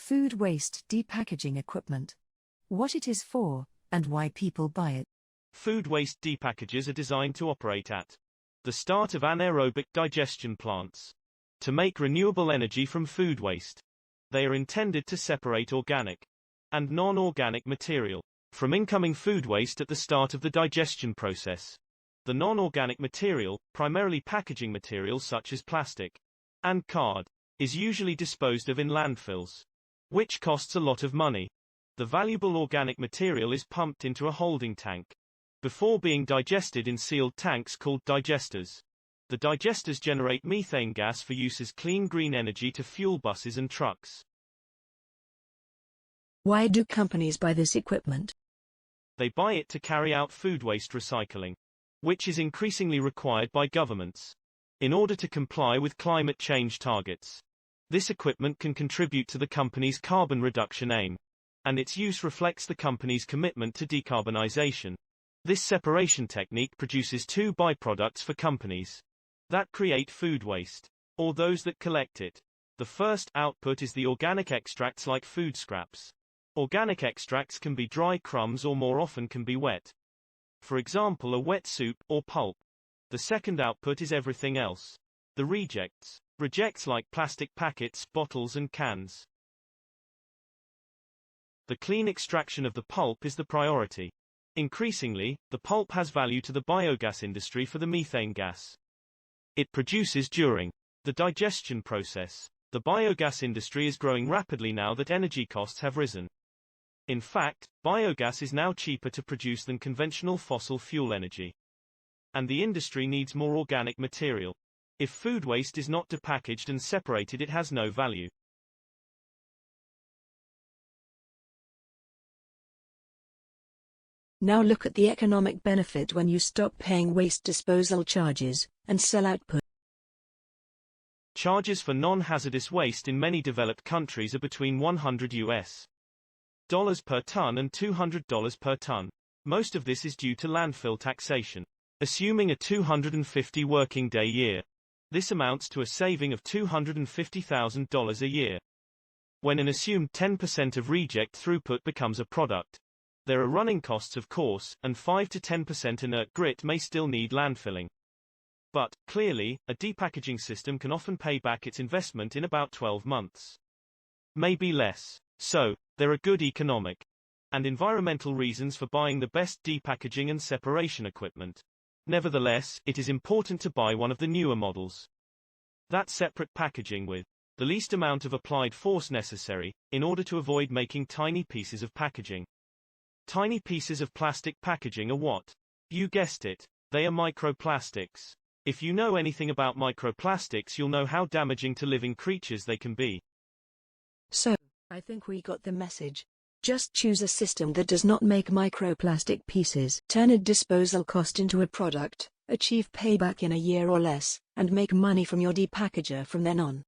Food waste depackaging equipment. What it is for, and why people buy it. Food waste depackagers are designed to operate at the start of anaerobic digestion plants to make renewable energy from food waste. They are intended to separate organic and non-organic material from incoming food waste at the start of the digestion process. The non-organic material, primarily packaging material such as plastic and card, is usually disposed of in landfills, which costs a lot of money. The valuable organic material is pumped into a holding tank before being digested in sealed tanks called digesters. The digesters generate methane gas for use as clean green energy to fuel buses and trucks. Why do companies buy this equipment? They buy it to carry out food waste recycling, which is increasingly required by governments in order to comply with climate change targets. This equipment can contribute to the company's carbon reduction aim, and its use reflects the company's commitment to decarbonization. This separation technique produces two byproducts for companies that create food waste, or those that collect it. The first output is the organic extracts like food scraps. Organic extracts can be dry crumbs or more often can be wet. For example, a wet soup or pulp. The second output is everything else. The rejects. Rejects like plastic packets, bottles and cans. The clean extraction of the pulp is the priority. Increasingly, the pulp has value to the biogas industry for the methane gas it produces during the digestion process. The biogas industry is growing rapidly now that energy costs have risen. In fact, biogas is now cheaper to produce than conventional fossil fuel energy. And the industry needs more organic material. If food waste is not depackaged and separated, it has no value. Now look at the economic benefit when you stop paying waste disposal charges and sell output. Charges for non-hazardous waste in many developed countries are between $100 per ton and $200 per ton. Most of this is due to landfill taxation. Assuming a 250 working day year, this amounts to a saving of $250,000 a year. When an assumed 10% of reject throughput becomes a product, there are running costs of course, and 5 to 10% inert grit may still need landfilling. But, clearly, a depackaging system can often pay back its investment in about 12 months. Maybe less. So, there are good economic and environmental reasons for buying the best depackaging and separation equipment. Nevertheless, it is important to buy one of the newer models. That separate packaging with the least amount of applied force necessary, in order to avoid making tiny pieces of packaging. Tiny pieces of plastic packaging are what? You guessed it, they are microplastics. If you know anything about microplastics, you'll know how damaging to living creatures they can be. So, I think we got the message. Just choose a system that does not make microplastic pieces. Turn a disposal cost into a product, achieve payback in a year or less, and make money from your depackager from then on.